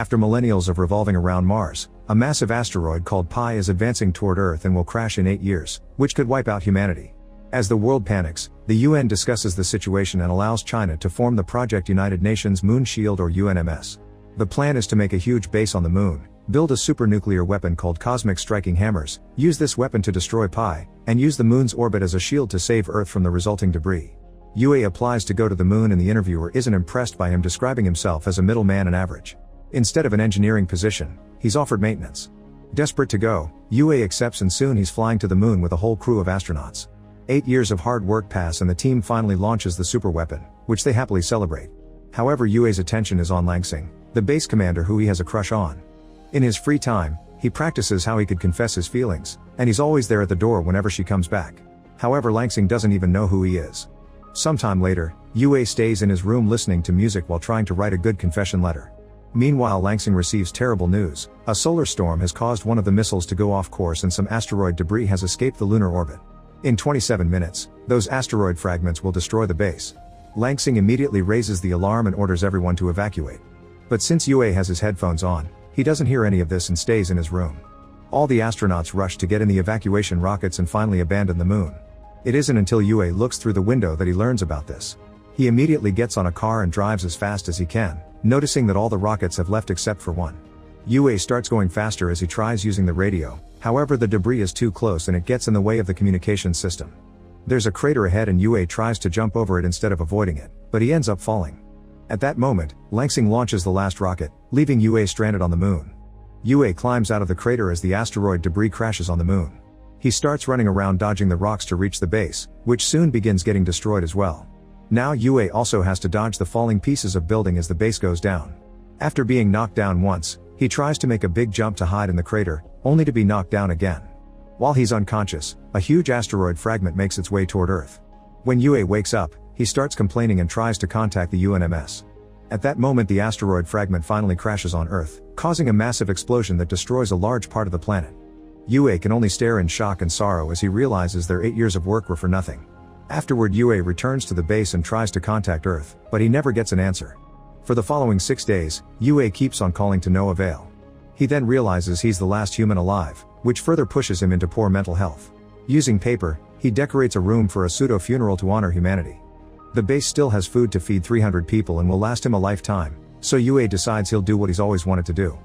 After millennials of revolving around Mars, a massive asteroid called Pi is advancing toward Earth and will crash in 8 years, which could wipe out humanity. As the world panics, the UN discusses the situation and allows China to form the Project United Nations Moon Shield or UNMS. The plan is to make a huge base on the moon, build a supernuclear weapon called cosmic striking hammers, use this weapon to destroy Pi, and use the moon's orbit as a shield to save Earth from the resulting debris. UA applies to go to the moon and the interviewer isn't impressed by him describing himself as a middleman and average. Instead of an engineering position, he's offered maintenance. Desperate to go, UA accepts and soon he's flying to the moon with a whole crew of astronauts. 8 years of hard work pass and the team finally launches the superweapon, which they happily celebrate. However, UA's attention is on Langsing, the base commander who he has a crush on. In his free time, he practices how he could confess his feelings, and he's always there at the door whenever she comes back. However, Langsing doesn't even know who he is. Sometime later, UA stays in his room listening to music while trying to write a good confession letter. Meanwhile, Langsing receives terrible news. A solar storm has caused one of the missiles to go off course and some asteroid debris has escaped the lunar orbit. In 27 minutes, those asteroid fragments will destroy the base. Langsing immediately raises the alarm and orders everyone to evacuate. But since UA has his headphones on, he doesn't hear any of this and stays in his room. All the astronauts rush to get in the evacuation rockets and finally abandon the moon. It isn't until UA looks through the window that he learns about this. He immediately gets on a car and drives as fast as he can, noticing that all the rockets have left except for one. UA starts going faster as he tries using the radio, however the debris is too close and it gets in the way of the communication system. There's a crater ahead and UA tries to jump over it instead of avoiding it, but he ends up falling. At that moment, Langsing launches the last rocket, leaving UA stranded on the moon. UA climbs out of the crater as the asteroid debris crashes on the moon. He starts running around dodging the rocks to reach the base, which soon begins getting destroyed as well. Now UA also has to dodge the falling pieces of building as the base goes down. After being knocked down once, he tries to make a big jump to hide in the crater, only to be knocked down again. While he's unconscious, a huge asteroid fragment makes its way toward Earth. When UA wakes up, he starts complaining and tries to contact the UNMS. At that moment, the asteroid fragment finally crashes on Earth, causing a massive explosion that destroys a large part of the planet. UA can only stare in shock and sorrow as he realizes their 8 years of work were for nothing. Afterward, UA returns to the base and tries to contact Earth, but he never gets an answer. For the following 6 days, UA keeps on calling to no avail. He then realizes he's the last human alive, which further pushes him into poor mental health. Using paper, he decorates a room for a pseudo-funeral to honor humanity. The base still has food to feed 300 people and will last him a lifetime, so UA decides he'll do what he's always wanted to do.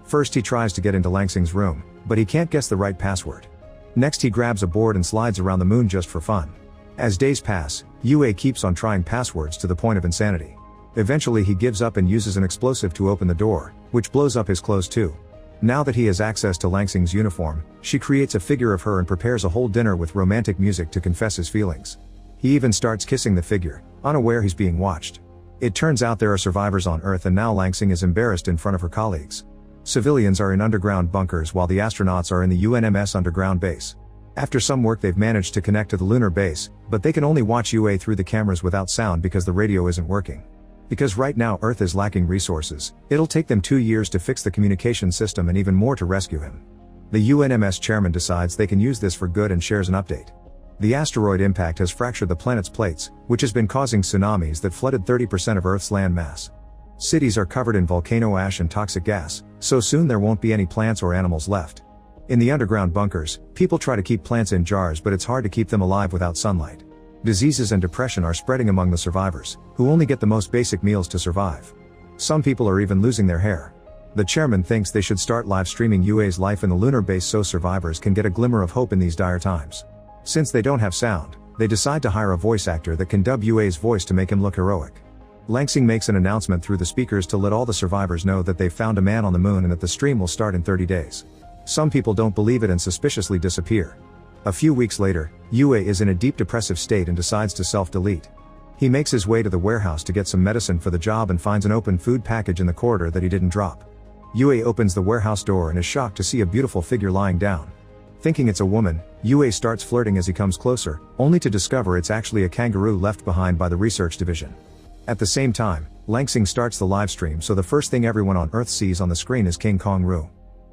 First he tries to get into Langsing's room, but he can't guess the right password. Next he grabs a board and slides around the moon just for fun. As days pass, UA keeps on trying passwords to the point of insanity. Eventually he gives up and uses an explosive to open the door, which blows up his clothes too. Now that he has access to Langsing's uniform, she creates a figure of her and prepares a whole dinner with romantic music to confess his feelings. He even starts kissing the figure, unaware he's being watched. It turns out there are survivors on Earth and now Langsing is embarrassed in front of her colleagues. Civilians are in underground bunkers while the astronauts are in the UNMS underground base. After some work they've managed to connect to the lunar base, but they can only watch UA through the cameras without sound because the radio isn't working. Because right now Earth is lacking resources, it'll take them 2 years to fix the communication system and even more to rescue him. The UNMS chairman decides they can use this for good and shares an update. The asteroid impact has fractured the planet's plates, which has been causing tsunamis that flooded 30% of Earth's land mass. Cities are covered in volcano ash and toxic gas, so soon there won't be any plants or animals left. In the underground bunkers, people try to keep plants in jars, but it's hard to keep them alive without sunlight. Diseases and depression are spreading among the survivors, who only get the most basic meals to survive. Some people are even losing their hair. The chairman thinks they should start live streaming UA's life in the lunar base so survivors can get a glimmer of hope in these dire times. Since they don't have sound, they decide to hire a voice actor that can dub UA's voice to make him look heroic. Langsing makes an announcement through the speakers to let all the survivors know that they've found a man on the moon and that the stream will start in 30 days. Some people don't believe it and suspiciously disappear. A few weeks later, UA is in a deep depressive state and decides to self-delete. He makes his way to the warehouse to get some medicine for the job and finds an open food package in the corridor that he didn't drop. UA opens the warehouse door and is shocked to see a beautiful figure lying down. Thinking it's a woman, UA starts flirting as he comes closer, only to discover it's actually a kangaroo left behind by the research division. At the same time, Langsing starts the live stream, so the first thing everyone on Earth sees on the screen is King Kong-Roo.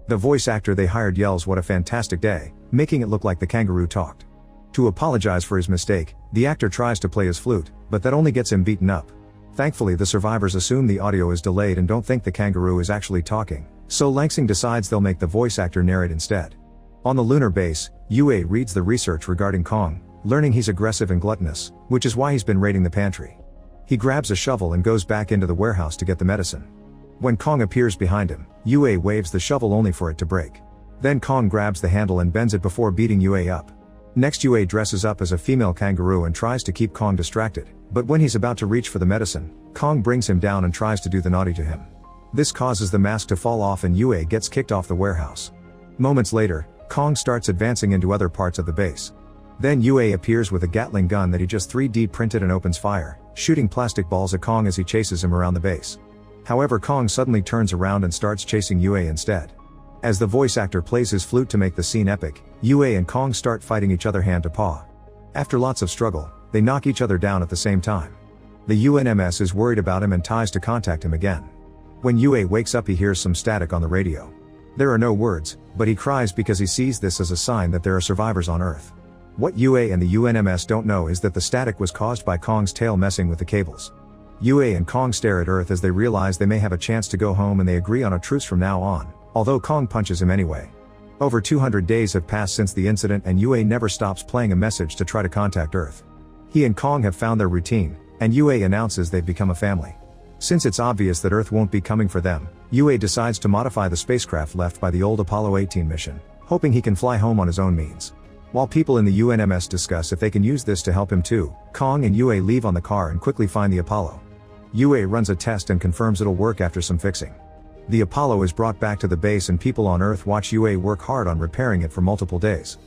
The voice actor they hired yells "What a fantastic day," making it look like the kangaroo talked. To apologize for his mistake, the actor tries to play his flute, but that only gets him beaten up. Thankfully, the survivors assume the audio is delayed and don't think the kangaroo is actually talking, so Langsing decides they'll make the voice actor narrate instead. On the lunar base, Yue reads the research regarding Kong, learning he's aggressive and gluttonous, which is why he's been raiding the pantry. He grabs a shovel and goes back into the warehouse to get the medicine. When Kong appears behind him, Yue waves the shovel only for it to break. Then Kong grabs the handle and bends it before beating Yue up. Next, Yue dresses up as a female kangaroo and tries to keep Kong distracted, but when he's about to reach for the medicine, Kong brings him down and tries to do the naughty to him. This causes the mask to fall off and Yue gets kicked off the warehouse. Moments later, Kong starts advancing into other parts of the base. Then Yue appears with a Gatling gun that he just 3D printed and opens fire, shooting plastic balls at Kong as he chases him around the base. However, Kong suddenly turns around and starts chasing Yue instead. As the voice actor plays his flute to make the scene epic, Yue and Kong start fighting each other hand to paw. After lots of struggle, they knock each other down at the same time. The UNMS is worried about him and tries to contact him again. When Yue wakes up, he hears some static on the radio. There are no words, but he cries because he sees this as a sign that there are survivors on Earth. What Yue and the UNMS don't know is that the static was caused by Kong's tail messing with the cables. Yue and Kong stare at Earth as they realize they may have a chance to go home, and they agree on a truce from now on, although Kong punches him anyway. Over 200 days have passed since the incident, and Yue never stops playing a message to try to contact Earth. He and Kong have found their routine, and Yue announces they've become a family. Since it's obvious that Earth won't be coming for them, Yue decides to modify the spacecraft left by the old Apollo 18 mission, hoping he can fly home on his own means. While people in the UNMS discuss if they can use this to help him too, Kong and Yue leave on the car and quickly find the Apollo. Yue runs a test and confirms it'll work after some fixing. The Apollo is brought back to the base, and people on Earth watch Yue work hard on repairing it for multiple days.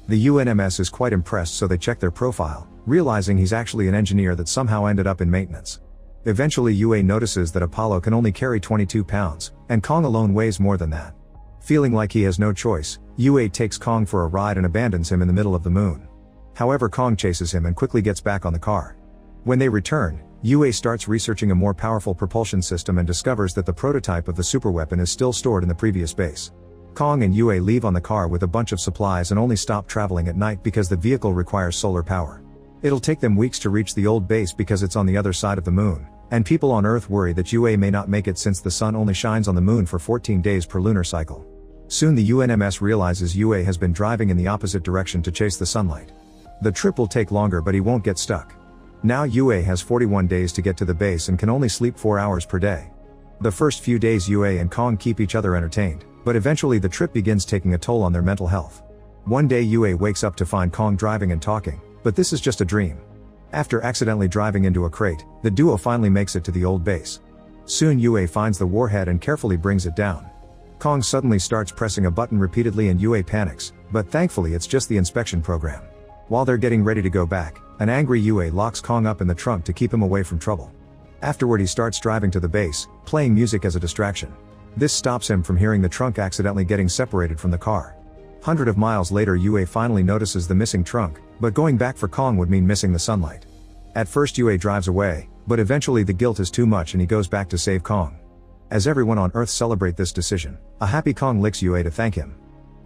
The UNMS is quite impressed, so they check their profile, realizing he's actually an engineer that somehow ended up in maintenance. Eventually, Yue notices that Apollo can only carry 22 pounds, and Kong alone weighs more than that. Feeling like he has no choice, Yue takes Kong for a ride and abandons him in the middle of the moon. However, Kong chases him and quickly gets back on the car. When they return, Yue starts researching a more powerful propulsion system and discovers that the prototype of the superweapon is still stored in the previous base. Kong and Yue leave on the car with a bunch of supplies and only stop traveling at night because the vehicle requires solar power. It'll take them weeks to reach the old base because it's on the other side of the moon, and people on Earth worry that Yue may not make it since the sun only shines on the moon for 14 days per lunar cycle. Soon the UNMS realizes Yue has been driving in the opposite direction to chase the sunlight. The trip will take longer, but he won't get stuck. Now Yue has 41 days to get to the base and can only sleep 4 hours per day. The first few days Yue and Kong keep each other entertained, but eventually the trip begins taking a toll on their mental health. One day Yue wakes up to find Kong driving and talking, but this is just a dream. After accidentally driving into a crate, the duo finally makes it to the old base. Soon Yue finds the warhead and carefully brings it down. Kong suddenly starts pressing a button repeatedly and Yue panics, but thankfully it's just the inspection program. While they're getting ready to go back, an angry Yue locks Kong up in the trunk to keep him away from trouble. Afterward, he starts driving to the base, playing music as a distraction. This stops him from hearing the trunk accidentally getting separated from the car. Hundreds of miles later, Yue finally notices the missing trunk, but going back for Kong would mean missing the sunlight. At first Yue drives away, but eventually the guilt is too much and he goes back to save Kong. As everyone on Earth celebrate this decision, a happy Kong licks Yue to thank him.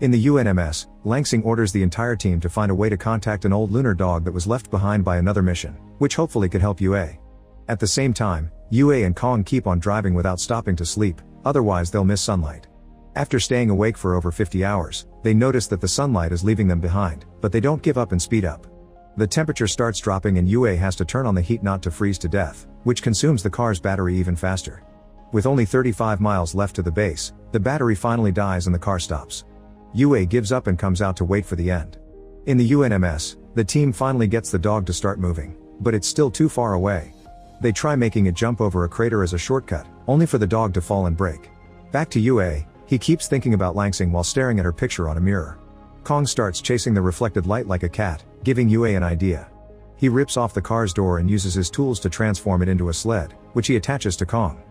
In the UNMS, Langsing orders the entire team to find a way to contact an old lunar dog that was left behind by another mission, which hopefully could help Yue. At the same time, Yue and Kong keep on driving without stopping to sleep, otherwise they'll miss sunlight. After staying awake for over 50 hours, they notice that the sunlight is leaving them behind, but they don't give up and speed up. The temperature starts dropping and Yue has to turn on the heat not to freeze to death, which consumes the car's battery even faster. With only 35 miles left to the base, the battery finally dies and the car stops. Yue gives up and comes out to wait for the end. In the UNMS, the team finally gets the dog to start moving, but it's still too far away. They try making it jump over a crater as a shortcut, only for the dog to fall and break. Back to Yue, he keeps thinking about Langsing while staring at her picture on a mirror. Kong starts chasing the reflected light like a cat, giving Yue an idea. He rips off the car's door and uses his tools to transform it into a sled, which he attaches to Kong.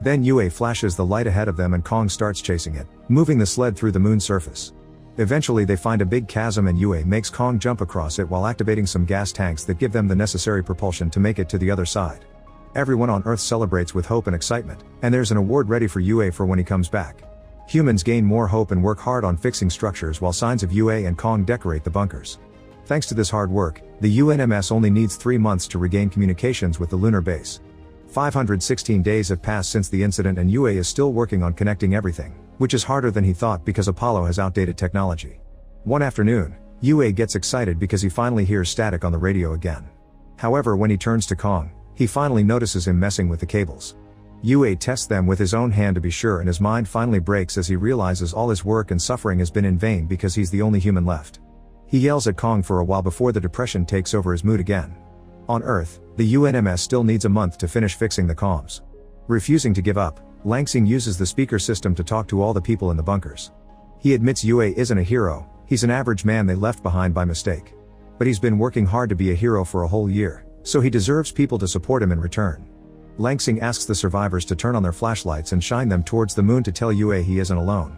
Then Yue flashes the light ahead of them and Kong starts chasing it, moving the sled through the moon's surface. Eventually they find a big chasm and Yue makes Kong jump across it while activating some gas tanks that give them the necessary propulsion to make it to the other side. Everyone on Earth celebrates with hope and excitement, and there's an award ready for Yue for when he comes back. Humans gain more hope and work hard on fixing structures while signs of Yue and Kong decorate the bunkers. Thanks to this hard work, the UNMS only needs 3 months to regain communications with the lunar base. 516 days have passed since the incident and Yue is still working on connecting everything, which is harder than he thought because Apollo has outdated technology. One afternoon, Yue gets excited because he finally hears static on the radio again. However, when he turns to Kong, he finally notices him messing with the cables. Yue tests them with his own hand to be sure, and his mind finally breaks as he realizes all his work and suffering has been in vain because he's the only human left. He yells at Kong for a while before the depression takes over his mood again. On Earth, the UNMS still needs a month to finish fixing the comms. Refusing to give up, Langsing uses the speaker system to talk to all the people in the bunkers. He admits Yue isn't a hero, he's an average man they left behind by mistake. But he's been working hard to be a hero for a whole year, so he deserves people to support him in return. Langsing asks the survivors to turn on their flashlights and shine them towards the moon to tell Yue he isn't alone.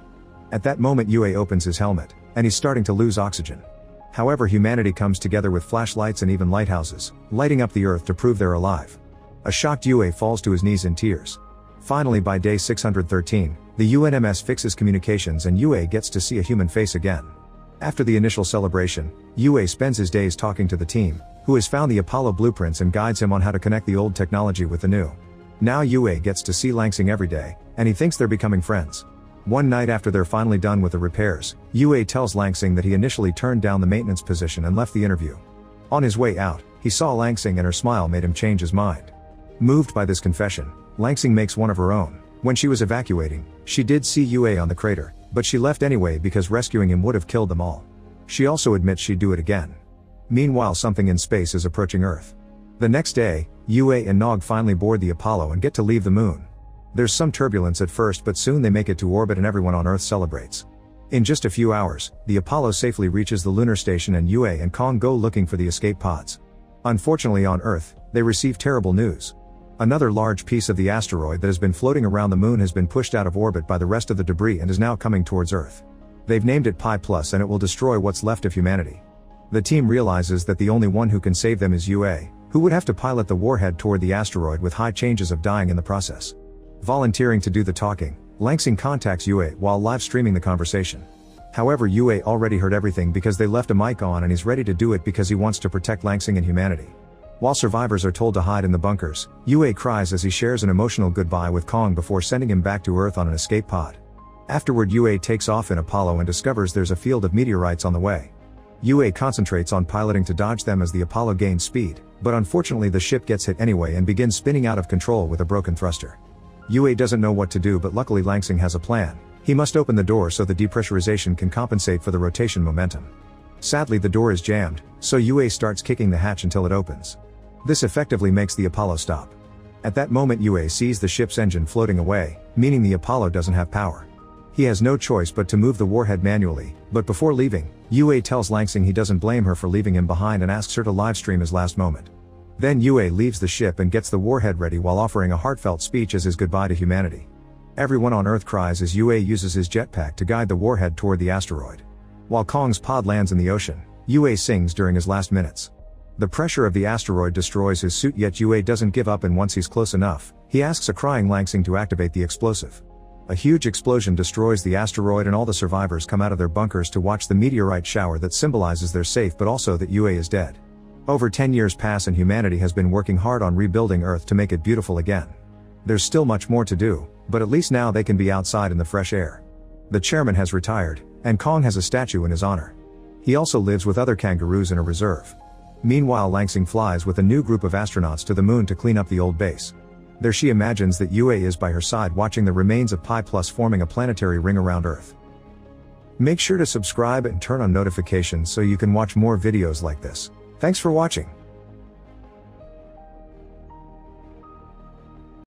At that moment Yue opens his helmet, and he's starting to lose oxygen. However, humanity comes together with flashlights and even lighthouses, lighting up the Earth to prove they're alive. A shocked Yue falls to his knees in tears. Finally, by day 613, the UNMS fixes communications and Yue gets to see a human face again. After the initial celebration, Yue spends his days talking to the team, who has found the Apollo blueprints and guides him on how to connect the old technology with the new. Now Yue gets to see Langsing every day, and he thinks they're becoming friends. One night after they're finally done with the repairs, Yue tells Langsing that he initially turned down the maintenance position and left the interview. On his way out, he saw Langsing and her smile made him change his mind. Moved by this confession, Langsing makes one of her own. When she was evacuating, she did see Yue on the crater, but she left anyway because rescuing him would have killed them all. She also admits she'd do it again. Meanwhile, something in space is approaching Earth. The next day, Yue and Nog finally board the Apollo and get to leave the moon. There's some turbulence at first, but soon they make it to orbit and everyone on Earth celebrates. In just a few hours, the Apollo safely reaches the lunar station and Yue and Kong go looking for the escape pods. Unfortunately, on Earth, they receive terrible news. Another large piece of the asteroid that has been floating around the moon has been pushed out of orbit by the rest of the debris and is now coming towards Earth. They've named it Pi Plus and it will destroy what's left of humanity. The team realizes that the only one who can save them is Yue, who would have to pilot the warhead toward the asteroid with high chances of dying in the process. Volunteering to do the talking, Langsing contacts Yue while live streaming the conversation. However, Yue already heard everything because they left a mic on and he's ready to do it because he wants to protect Langsing and humanity. While survivors are told to hide in the bunkers, Yue cries as he shares an emotional goodbye with Kong before sending him back to Earth on an escape pod. Afterward, Yue takes off in Apollo and discovers there's a field of meteorites on the way. Yue concentrates on piloting to dodge them as the Apollo gains speed, but unfortunately the ship gets hit anyway and begins spinning out of control with a broken thruster. Yue doesn't know what to do, but luckily Langsing has a plan. He must open the door so the depressurization can compensate for the rotation momentum. Sadly, the door is jammed, so Yue starts kicking the hatch until it opens. This effectively makes the Apollo stop. At that moment Yue sees the ship's engine floating away, meaning the Apollo doesn't have power. He has no choice but to move the warhead manually, but before leaving, Yue tells Langsing he doesn't blame her for leaving him behind and asks her to livestream his last moment. Then Yue leaves the ship and gets the warhead ready while offering a heartfelt speech as his goodbye to humanity. Everyone on Earth cries as Yue uses his jetpack to guide the warhead toward the asteroid. While Kong's pod lands in the ocean, Yue sings during his last minutes. The pressure of the asteroid destroys his suit, yet Yue doesn't give up, and once he's close enough, he asks a crying Langsing to activate the explosive. A huge explosion destroys the asteroid and all the survivors come out of their bunkers to watch the meteorite shower that symbolizes they're safe but also that Yue is dead. Over 10 years pass and humanity has been working hard on rebuilding Earth to make it beautiful again. There's still much more to do, but at least now they can be outside in the fresh air. The chairman has retired, and Kong has a statue in his honor. He also lives with other kangaroos in a reserve. Meanwhile, Langsing flies with a new group of astronauts to the moon to clean up the old base. There she imagines that Yue is by her side watching the remains of Pi Plus forming a planetary ring around Earth. Make sure to subscribe and turn on notifications so you can watch more videos like this. Thanks for watching.